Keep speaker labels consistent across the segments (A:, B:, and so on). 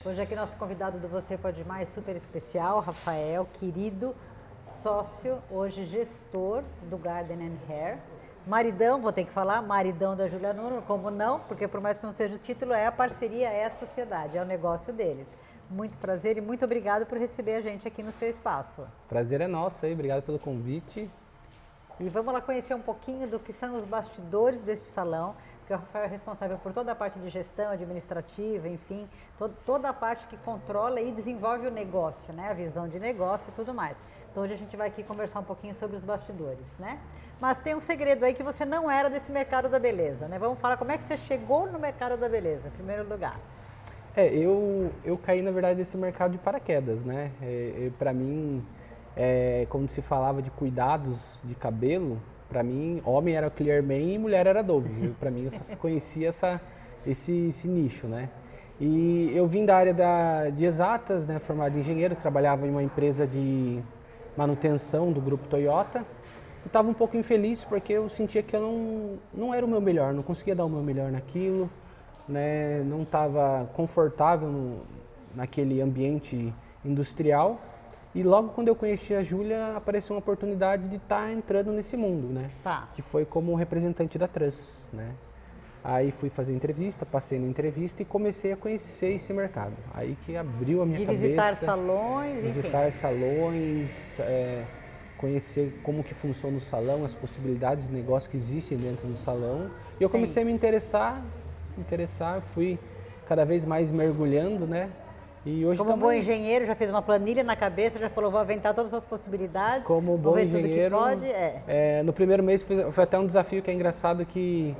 A: Hoje aqui nosso convidado do Você Pode Mais, super especial, Rafael, querido, sócio, hoje gestor do Garden and Hair. Maridão, vou ter que falar, maridão da Júlia Nuno, como não? Porque por mais que não seja o título, é a parceria, é a sociedade, é o negócio deles. Muito prazer e muito obrigado por receber a gente aqui no seu espaço.
B: Prazer é nosso aí, obrigado pelo convite.
A: E vamos lá conhecer um pouquinho do que são os bastidores deste salão, porque o Rafael é responsável por toda a parte de gestão administrativa, enfim, toda a parte que controla e desenvolve o negócio, né? A visão de negócio e tudo mais. Então hoje a gente vai aqui conversar um pouquinho sobre os bastidores, né? Mas tem um segredo aí que você não era desse mercado da beleza, né? Vamos falar como é que você chegou no mercado da beleza, em primeiro lugar.
B: Eu caí na verdade nesse mercado de paraquedas, né? Para mim, quando se falava de cuidados de cabelo, para mim, homem era o Clearman e mulher era Dove. Para mim, eu só conhecia esse nicho, né? E eu vim da área de exatas, né? Formado em engenheiro, trabalhava em uma empresa de manutenção do grupo Toyota. Eu estava um pouco infeliz porque eu sentia que eu não era o meu melhor, não conseguia dar o meu melhor naquilo, né? Não estava confortável naquele ambiente industrial. E logo quando eu conheci a Júlia, apareceu uma oportunidade de estar entrando nesse mundo, né?
A: Tá.
B: Que foi como representante da Trans, né? Aí fui fazer entrevista, passei na entrevista e comecei a conhecer esse mercado. Aí que abriu a minha cabeça.
A: De visitar salões,
B: visitar salões, conhecer como que funciona o salão, as possibilidades de negócio que existem dentro do salão. E eu comecei a me interessar, fui cada vez mais mergulhando, né? E hoje
A: como um bom engenheiro, já fez uma planilha na cabeça, já falou, vou aventar todas as possibilidades.
B: Como bom engenheiro,
A: tudo que pode,
B: no primeiro mês foi até um desafio que é engraçado que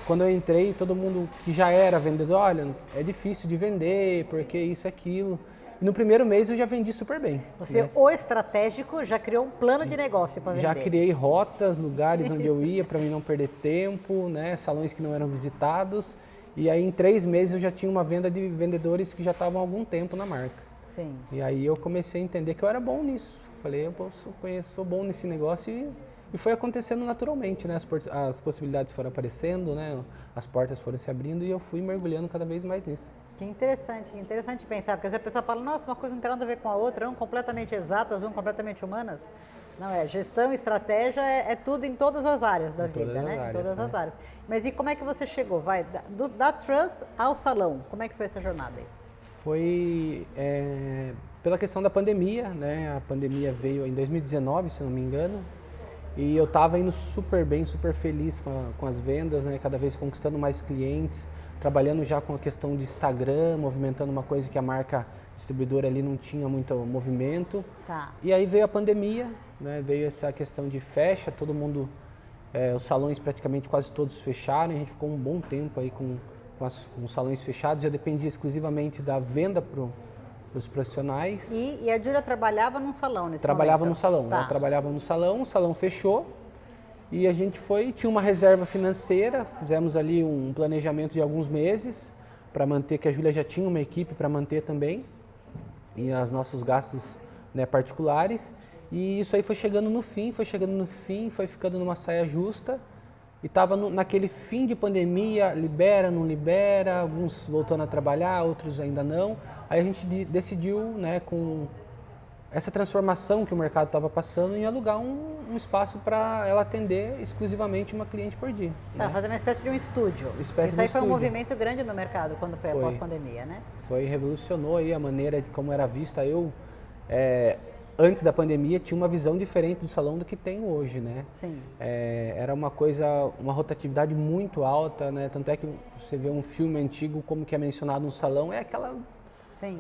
B: quando eu entrei, todo mundo que já era vendedor, olha, é difícil de vender, porque isso, aquilo. E no primeiro mês eu já vendi super bem.
A: Você, né? O estratégico, já criou um plano de negócio para vender.
B: Já criei rotas, lugares onde eu ia para mim não perder tempo, né? Salões que não eram visitados. E aí em 3 meses eu já tinha uma venda de vendedores que já estavam há algum tempo na marca.
A: Sim.
B: E aí eu comecei a entender que eu era bom nisso. Falei, sou bom nesse negócio e foi acontecendo naturalmente, né? As possibilidades foram aparecendo, né? As portas foram se abrindo e eu fui mergulhando cada vez mais nisso.
A: Que interessante pensar, porque às vezes a pessoa fala, nossa, uma coisa não tem nada a ver com a outra, um completamente exatas, um completamente humanas. Não, gestão, estratégia, é tudo em todas as áreas da vida, né? Em todas as áreas. Mas e como é que você chegou? Da Trans ao salão, como é que foi essa jornada aí?
B: Foi pela questão da pandemia, né? A pandemia veio em 2019, se não me engano, e eu estava indo super bem, super feliz com as vendas, né? Cada vez conquistando mais clientes, trabalhando já com a questão de Instagram, movimentando uma coisa que a marca distribuidora ali não tinha muito movimento.
A: Tá.
B: E aí veio a pandemia, né? Veio essa questão de fecha, todo mundo, os salões praticamente quase todos fecharam, a gente ficou um bom tempo aí com os salões fechados, eu dependia exclusivamente da venda para os profissionais.
A: E a Júlia trabalhava num salão nesse
B: Trabalhava
A: momento?
B: no salão,
A: tá.
B: Ela trabalhava no salão, o salão fechou e a gente tinha uma reserva financeira, fizemos ali um planejamento de alguns meses para manter, que a Júlia já tinha uma equipe para manter também, e os nossos gastos, né, particulares, e isso aí foi chegando no fim, foi ficando numa saia justa, e estava naquele fim de pandemia, libera, não libera, alguns voltando a trabalhar, outros ainda não. Aí a gente decidiu, né, com essa transformação que o mercado estava passando, em alugar um espaço para ela atender exclusivamente uma cliente por dia.
A: Tá,
B: né?
A: fazer uma espécie de um estúdio. Isso aí foi um movimento grande no mercado quando foi após a pandemia, né?
B: Revolucionou aí a maneira de como era vista. Antes da pandemia, tinha uma visão diferente do salão do que tem hoje, né?
A: Sim.
B: Era uma rotatividade muito alta, né? Tanto é que você vê um filme antigo, como que é mencionado no salão, é aquela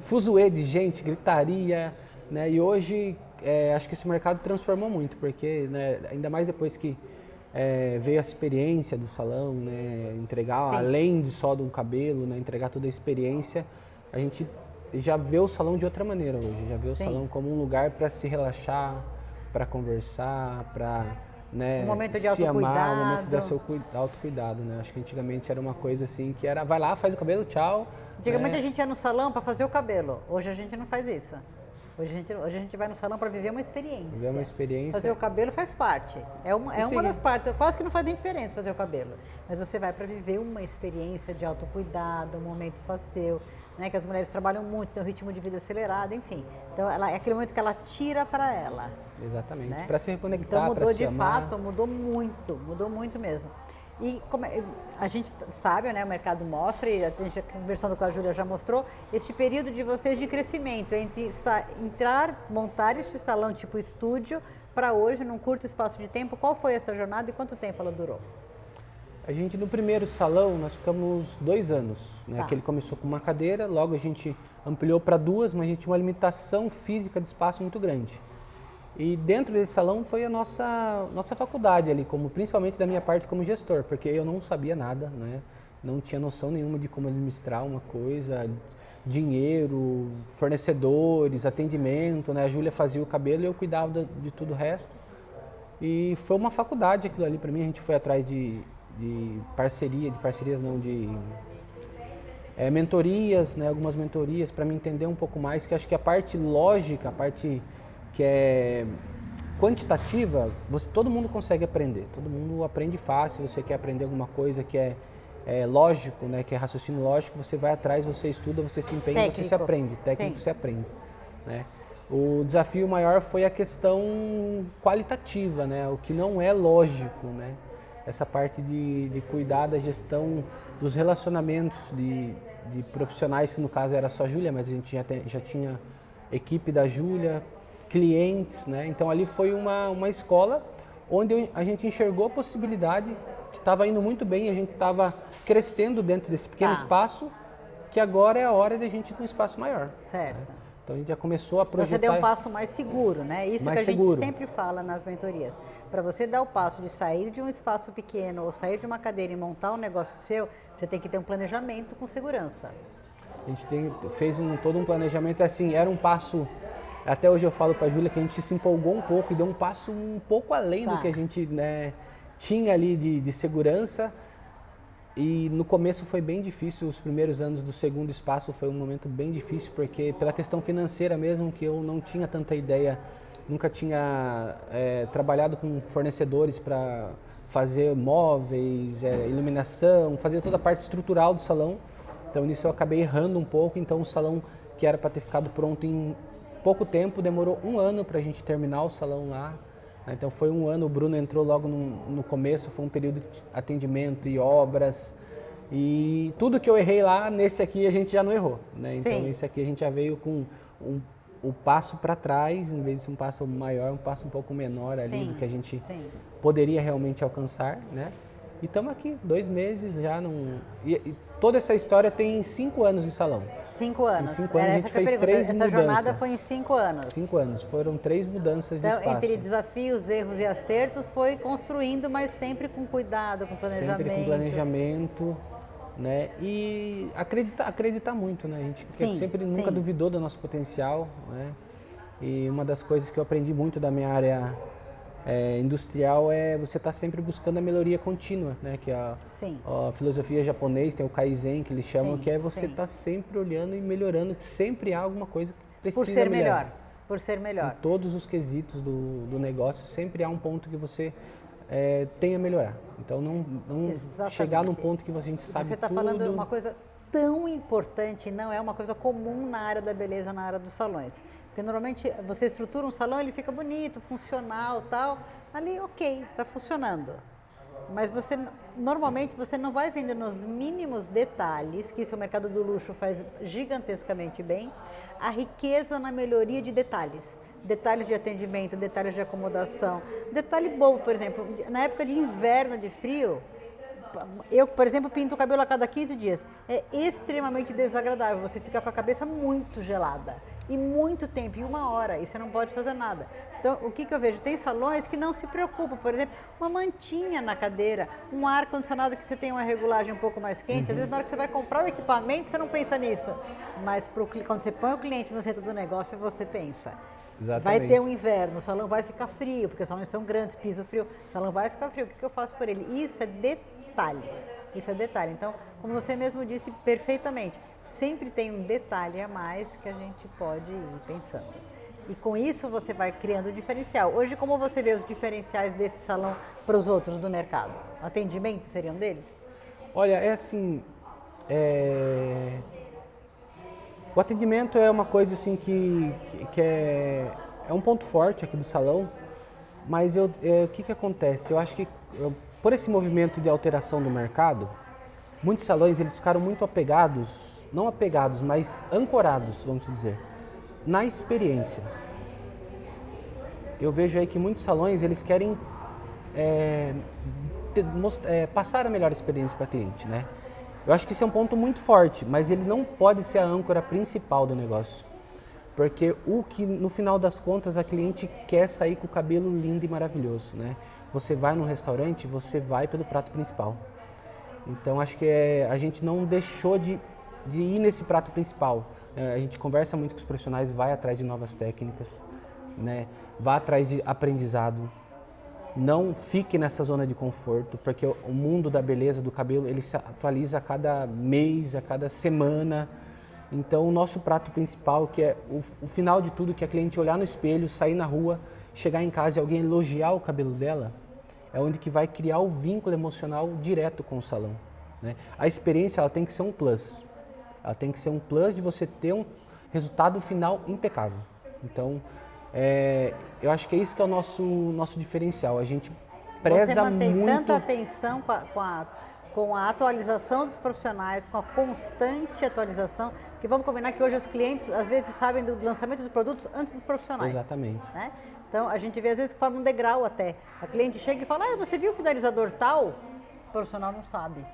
B: fuzuê de gente, gritaria, né? E hoje, acho que esse mercado transformou muito, porque, né, ainda mais depois que veio a experiência do salão, né? Entregar, além de só do cabelo, né? Entregar toda a experiência, a gente já vê o salão de outra maneira hoje, já vê o salão como um lugar para se relaxar, para conversar, para, né,
A: um momento de
B: se
A: autocuidado.
B: amar, um momento de autocuidado, né? Acho que antigamente era uma coisa assim que era, vai lá, faz o cabelo, tchau.
A: Antigamente a gente ia no salão para fazer o cabelo, hoje a gente não faz isso. Hoje a gente vai no salão para viver uma experiência.
B: Viver uma experiência.
A: Fazer o cabelo faz parte. É uma das partes. Quase que não faz nem diferença fazer o cabelo. Mas você vai para viver uma experiência de autocuidado, um momento só seu. Né, que as mulheres trabalham muito, tem um ritmo de vida acelerado, enfim. Então, é aquele momento que ela tira para ela.
B: Exatamente,
A: né?
B: para se reconectar,
A: então, mudou
B: se
A: de
B: amar.
A: fato, mudou muito mesmo. E a gente sabe, né, o mercado mostra, e a gente conversando com a Júlia já mostrou, este período de vocês de crescimento, entre montar este salão tipo estúdio, para hoje, num curto espaço de tempo. Qual foi essa jornada e quanto tempo ela durou?
B: A gente, no primeiro salão, nós ficamos 2 anos, né?
A: Tá.
B: Que ele começou com uma cadeira, logo a gente ampliou para 2, mas a gente tinha uma limitação física de espaço muito grande. E dentro desse salão foi a nossa faculdade ali, principalmente da minha parte como gestor, porque eu não sabia nada, né? Não tinha noção nenhuma de como administrar uma coisa, dinheiro, fornecedores, atendimento, né? A Júlia fazia o cabelo e eu cuidava de tudo o resto. E foi uma faculdade aquilo ali para mim, a gente foi atrás de mentorias, né, algumas mentorias para me entender um pouco mais, que acho que a parte lógica, a parte que é quantitativa, todo mundo consegue aprender, todo mundo aprende fácil. Você quer aprender alguma coisa que é lógico, né, que é raciocínio lógico, você vai atrás, você estuda, você se empenha,
A: Técnico.
B: você se aprende, técnico. Sim. Você aprende, né? O desafio maior foi a questão qualitativa, né, o que não é lógico, né? Essa parte de cuidar da gestão dos relacionamentos de profissionais, que no caso era só a Júlia, mas a gente já tinha equipe da Júlia, clientes, né? Então ali foi uma escola onde a gente enxergou a possibilidade, que estava indo muito bem, a gente estava crescendo dentro desse pequeno espaço, que agora é a hora de a gente ir para um espaço maior.
A: Certo.
B: Né? Então a gente já começou a projetar...
A: Você deu um passo mais seguro, né? Isso
B: mais
A: que a
B: seguro.
A: gente sempre fala nas mentorias. Para você dar o passo de sair de um espaço pequeno ou sair de uma cadeira e montar um negócio seu, você tem que ter um planejamento com segurança.
B: A gente fez todo um planejamento, assim, era um passo... Até hoje eu falo para a Júlia que a gente se empolgou um pouco e deu um passo um pouco além do que a gente, né, tinha ali de segurança. E no começo foi bem difícil, os primeiros anos do segundo espaço foi um momento bem difícil, porque pela questão financeira mesmo, que eu não tinha tanta ideia, nunca tinha trabalhado com fornecedores para fazer móveis, iluminação, fazer toda a parte estrutural do salão. Então nisso eu acabei errando um pouco, então o salão que era para ter ficado pronto em pouco tempo, demorou 1 ano para a gente terminar o salão lá. Então foi 1 ano, o Bruno entrou logo no começo, foi um período de atendimento e obras. E tudo que eu errei lá, nesse aqui a gente já não errou, né? Então
A: Sim.
B: esse aqui a gente já veio com o passo para trás, em vez de ser um passo maior, um passo um pouco menor ali. Sim. Do que a gente poderia realmente alcançar, né? E estamos aqui, 2 meses já. E toda essa história tem 5 anos de salão.
A: 5 anos.
B: Em 5 anos a gente fez 3 mudanças.
A: Essa jornada foi em 5 anos.
B: 5 anos. Foram 3 mudanças de espaço.
A: Entre desafios, erros e acertos, foi construindo, mas sempre com cuidado, com planejamento.
B: Sempre com planejamento, né? E acreditar muito, né? A gente sempre nunca duvidou do nosso potencial, né? E uma das coisas que eu aprendi muito da minha área industrial é você estar sempre buscando a melhoria contínua, né? Que a filosofia japonesa tem o Kaizen, que eles chamam, que é você estar sempre olhando e melhorando, sempre há alguma coisa que precisa melhorar.
A: Por ser melhor.
B: Em todos os quesitos do negócio, sempre há um ponto que você tem a melhorar. Então não chegar num ponto que a gente sabe
A: Você está falando uma coisa tão importante, não é uma coisa comum na área da beleza, na área dos salões. Porque normalmente você estrutura um salão, ele fica bonito, funcional, tal. Ali, ok, está funcionando. Mas normalmente você não vai vendo nos mínimos detalhes, que isso o mercado do luxo faz gigantescamente bem, a riqueza na melhoria de detalhes. Detalhes de atendimento, detalhes de acomodação. Detalhe bom, por exemplo, na época de inverno, de frio, eu, por exemplo, pinto o cabelo a cada 15 dias. É extremamente desagradável, você fica com a cabeça muito gelada. E muito tempo, e 1 hora, e você não pode fazer nada. Então, o que eu vejo? Tem salões que não se preocupam, por exemplo, uma mantinha na cadeira, um ar-condicionado que você tem uma regulagem um pouco mais quente. Às vezes, na hora que você vai comprar o equipamento, você não pensa nisso. Mas quando você põe o cliente no centro do negócio, você pensa.
B: Exatamente.
A: Vai ter um inverno, o salão vai ficar frio, porque os salões são grandes, piso frio, o salão vai ficar frio. O que eu faço por ele? Isso é detalhe. Isso é detalhe. Então, como você mesmo disse perfeitamente, sempre tem um detalhe a mais que a gente pode ir pensando. E com isso você vai criando o diferencial. Hoje, como você vê os diferenciais desse salão para os outros do mercado? Atendimento seria um deles?
B: Olha, é assim, o atendimento é uma coisa assim que é um ponto forte aqui do salão, mas o que acontece? Eu acho que por esse movimento de alteração do mercado, muitos salões eles ficaram muito apegados, não apegados, mas ancorados, vamos dizer, na experiência. Eu vejo aí que muitos salões eles querem passar a melhor experiência para o cliente, né? Eu acho que esse é um ponto muito forte, mas ele não pode ser a âncora principal do negócio. Porque o que no final das contas a cliente quer sair com o cabelo lindo e maravilhoso, né? Você vai num restaurante, você vai pelo prato principal. Então acho que a gente não deixou de ir nesse prato principal. A gente conversa muito com os profissionais, vai atrás de novas técnicas, né? Vá atrás de aprendizado. Não fique nessa zona de conforto, porque o mundo da beleza, do cabelo, ele se atualiza a cada mês, a cada semana. Então, o nosso prato principal, que é o final de tudo, que é a cliente olhar no espelho, sair na rua, chegar em casa e alguém elogiar o cabelo dela, é onde que vai criar o vínculo emocional direto com o salão, né? A experiência, ela tem que ser um plus. Ela tem que ser um plus de você ter um resultado final impecável. Então, eu acho que é isso que é o nosso diferencial. A gente preza
A: Você mantém
B: muito...
A: tanta atenção com a atualização dos profissionais, com a constante atualização, que vamos combinar que hoje os clientes às vezes sabem do lançamento dos produtos antes dos profissionais.
B: Exatamente.
A: Né? Então a gente vê às vezes que forma um degrau até. A cliente chega e fala, você viu o finalizador tal? O profissional não sabe,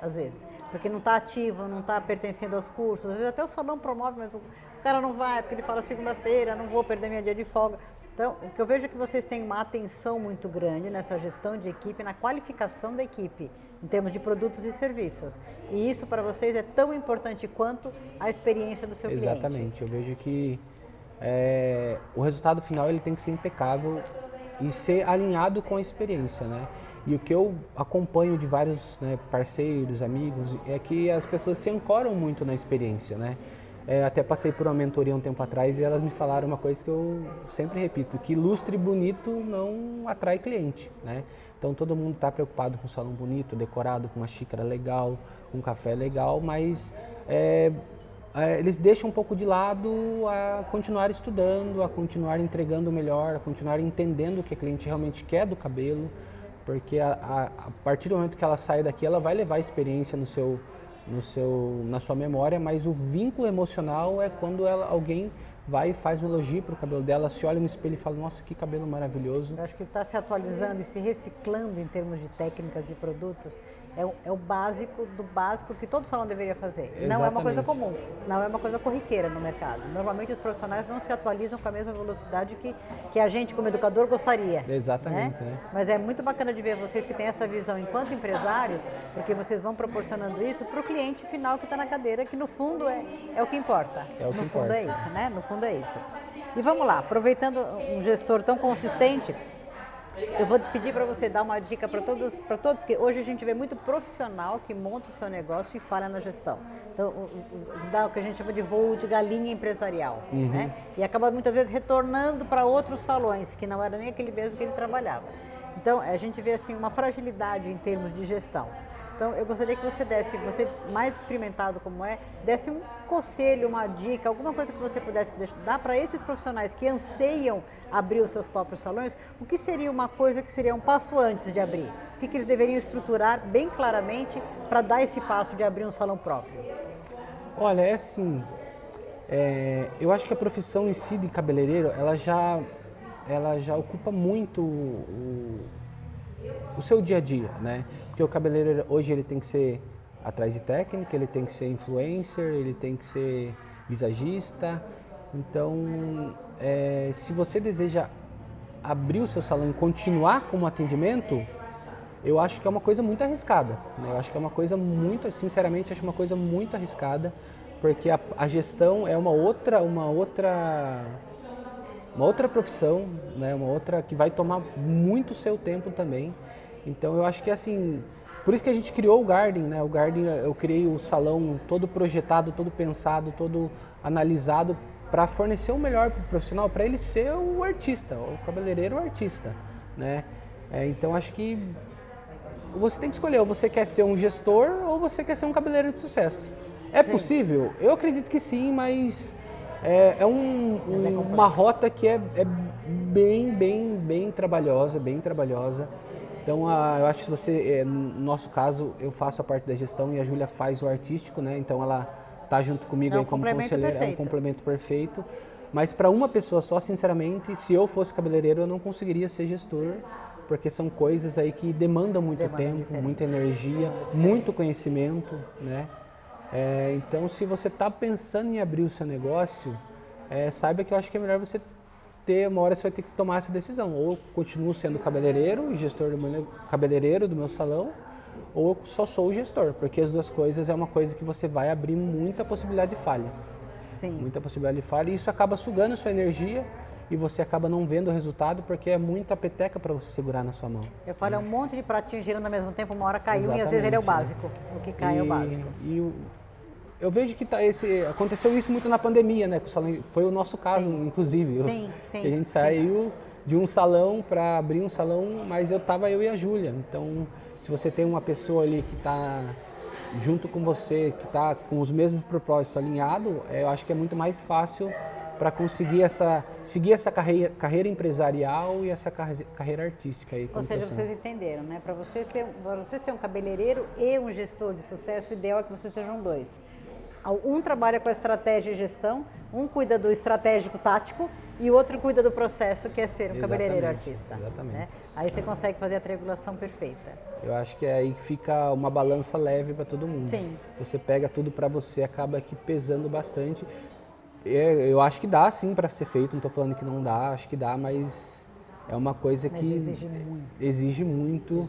A: às vezes. Porque não está ativo, não está pertencendo aos cursos. Às vezes até o salão promove, mas o cara não vai, porque ele fala segunda-feira, não vou perder meu dia de folga. Então, o que eu vejo é que vocês têm uma atenção muito grande nessa gestão de equipe, na qualificação da equipe, em termos de produtos e serviços. E isso para vocês é tão importante quanto a experiência do seu cliente.
B: Exatamente. Eu vejo que o resultado final ele tem que ser impecável e ser alinhado com a experiência, né? E o que eu acompanho de vários, né, parceiros, amigos, é que as pessoas se ancoram muito na experiência, né? Até passei por uma mentoria um tempo atrás e elas me falaram uma coisa que eu sempre repito, que lustre bonito não atrai cliente, né? Então todo mundo está preocupado com um salão bonito, decorado, com uma xícara legal, com um café legal, mas eles deixam um pouco de lado a continuar estudando, a continuar entregando o melhor, a continuar entendendo o que a cliente realmente quer do cabelo, porque a partir do momento que ela sai daqui, ela vai levar a experiência na sua memória, mas o vínculo emocional é quando alguém vai e faz um elogio para o cabelo dela, se olha no espelho e fala, nossa, que cabelo maravilhoso.
A: Eu acho que está se atualizando e se reciclando em termos de técnicas e produtos é o básico do básico que todo salão deveria fazer.
B: Exatamente.
A: Não é uma coisa comum, não é uma coisa corriqueira no mercado. Normalmente os profissionais não se atualizam com a mesma velocidade que a gente como educador gostaria.
B: Exatamente.
A: Né? Mas é muito bacana de ver vocês que têm essa visão enquanto empresários, porque vocês vão proporcionando isso para o cliente final que está na cadeira, que no fundo é o que importa.
B: É o que
A: no fundo
B: importa.
A: é isso, né? No fundo é isso. E vamos lá, aproveitando um gestor tão consistente, eu vou pedir para você dar uma dica para todos, porque hoje a gente vê muito profissional que monta o seu negócio e falha na gestão. Então, dá o que a gente chama de voo de galinha empresarial, né? E acaba muitas vezes retornando para outros salões, que não era nem aquele mesmo que ele trabalhava. Então, a gente vê assim uma fragilidade em termos de gestão. Então, eu gostaria que você você mais experimentado como desse um conselho, uma dica, alguma coisa que você pudesse dar para esses profissionais que anseiam abrir os seus próprios salões, o que seria uma coisa que seria um passo antes de abrir? O que eles deveriam estruturar bem claramente para dar esse passo de abrir um salão próprio?
B: Olha, é assim, eu acho que a profissão em si de cabeleireiro, ela já ocupa muito o seu dia a dia, né? Porque o cabeleireiro hoje ele tem que ser atrás de técnica, ele tem que ser influencer, ele tem que ser visagista. Então, se você deseja abrir o seu salão e continuar como atendimento, eu acho que é uma coisa muito arriscada, né? Eu acho que é uma coisa muito, sinceramente, acho uma coisa muito arriscada, porque a gestão é uma outra profissão, né? Uma outra que vai tomar muito seu tempo também. Então eu acho que assim, por isso que a gente criou o Garden, né? O Garden, eu criei o salão todo projetado, todo pensado, todo analisado para fornecer o melhor para o profissional, para ele ser o artista, o cabeleireiro o artista, né? Então acho que você tem que escolher, ou você quer ser um gestor ou você quer ser um cabeleireiro de sucesso. É possível? Eu acredito que sim, mas uma rota que é bem trabalhosa, bem trabalhosa. Então, eu acho que se você, no nosso caso, eu faço a parte da gestão e a Júlia faz o artístico, né? Então ela tá junto comigo aí como conselheira, é um complemento perfeito. Mas para uma pessoa só, sinceramente, se eu fosse cabeleireiro, eu não conseguiria ser gestor, porque são coisas aí que demandam muito tempo, muita energia, muito conhecimento, né? Então, se você está pensando em abrir o seu negócio, saiba que eu acho que é melhor você uma hora você vai ter que tomar essa decisão. Ou eu continuo sendo cabeleireiro e gestor cabeleireiro do meu salão, ou eu só sou o gestor, porque as duas coisas é uma coisa que você vai abrir muita possibilidade de falha.
A: Sim.
B: Muita possibilidade de falha, e isso acaba sugando a sua energia e você acaba não vendo o resultado porque é muita peteca para você segurar na sua mão.
A: Eu falo, é um monte de pratinhos girando ao mesmo tempo, uma hora caiu. Exatamente, e às vezes ele é o básico. O que cai é o básico.
B: Eu vejo que aconteceu isso muito na pandemia, né? Foi o nosso caso, inclusive.
A: Sim.
B: Que a gente saiu de um salão para abrir um salão, mas eu e a Júlia. Então, se você tem uma pessoa ali que está junto com você, que está com os mesmos propósitos alinhados, eu acho que é muito mais fácil para conseguir seguir essa carreira empresarial e essa carreira artística aí.
A: Ou seja, vocês entenderam, né? Para você ser um cabeleireiro e um gestor de sucesso, o ideal é que vocês sejam dois. Um trabalha com a estratégia e gestão, um cuida do estratégico tático e o outro cuida do processo, que é ser um cabeleireiro artista.
B: Exatamente.
A: Né? Aí você consegue fazer a triangulação perfeita.
B: Eu acho que aí fica uma balança leve para todo mundo.
A: Sim.
B: Você pega tudo para você, acaba aqui pesando bastante. Eu acho que dá sim para ser feito, não estou falando que não dá, acho que dá, mas é uma coisa que exige muito.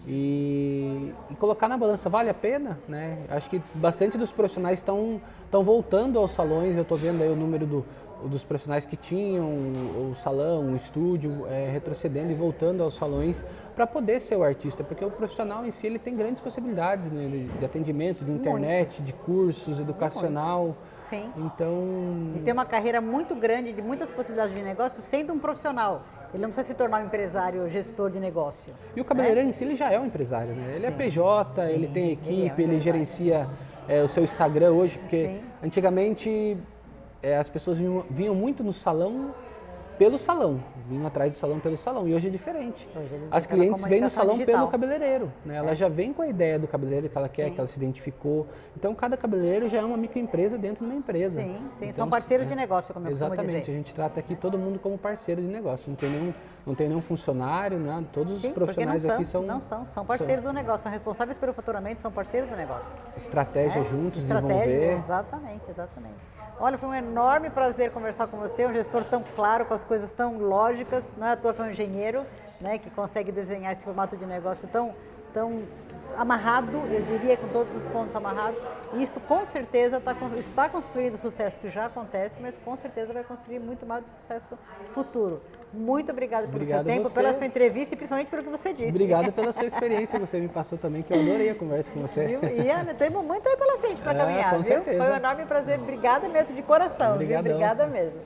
B: E colocar na balança, vale a pena? Né? Acho que bastante dos profissionais estão voltando aos salões, eu estou vendo aí o número dos profissionais que tinham o salão, o estúdio, retrocedendo e voltando aos salões para poder ser o artista, porque o profissional em si ele tem grandes possibilidades, né, de atendimento, de internet, de cursos, educacional.
A: Sim.
B: Então...
A: E tem uma carreira muito grande, de muitas possibilidades de negócio, sendo um profissional. Ele não precisa se tornar um empresário ou gestor de negócio.
B: E o cabeleireiro em si, ele já é um empresário, né? Ele é PJ, ele tem equipe, ele gerencia o seu Instagram hoje, porque antigamente as pessoas vinham muito no salão pelo salão, vinham atrás do salão pelo salão, e hoje é diferente. As clientes vêm no salão pelo cabeleireiro, né? Ela já vem com a ideia do cabeleireiro que ela quer, que ela se identificou. Então, cada cabeleireiro já é uma microempresa dentro de uma empresa.
A: Sim,
B: então,
A: são parceiros de negócio, como eu costumo dizer.
B: Exatamente, a gente trata aqui todo mundo como parceiro de negócio, não tem nenhum funcionário, né? Todos os profissionais aqui
A: são parceiros do negócio, são responsáveis pelo faturamento, são parceiros do negócio.
B: Estratégia juntos, desenvolver.
A: Exatamente. Olha, foi um enorme prazer conversar com você, um gestor tão claro, com as coisas tão lógicas, não é à toa que é um engenheiro, né, que consegue desenhar esse formato de negócio tão amarrado, eu diria, com todos os pontos amarrados. E isso com certeza está construindo o sucesso que já acontece, mas com certeza vai construir muito mais de sucesso futuro. Muito obrigada pelo seu tempo, pela sua entrevista e principalmente pelo que você disse.
B: Obrigado pela sua experiência que você me passou também, que eu adorei a conversa com você.
A: E Ana, temos muito aí pela frente para caminhar,
B: com certeza.
A: Foi um enorme prazer. Obrigada mesmo, de coração.
B: Obrigadão.
A: Obrigada mesmo.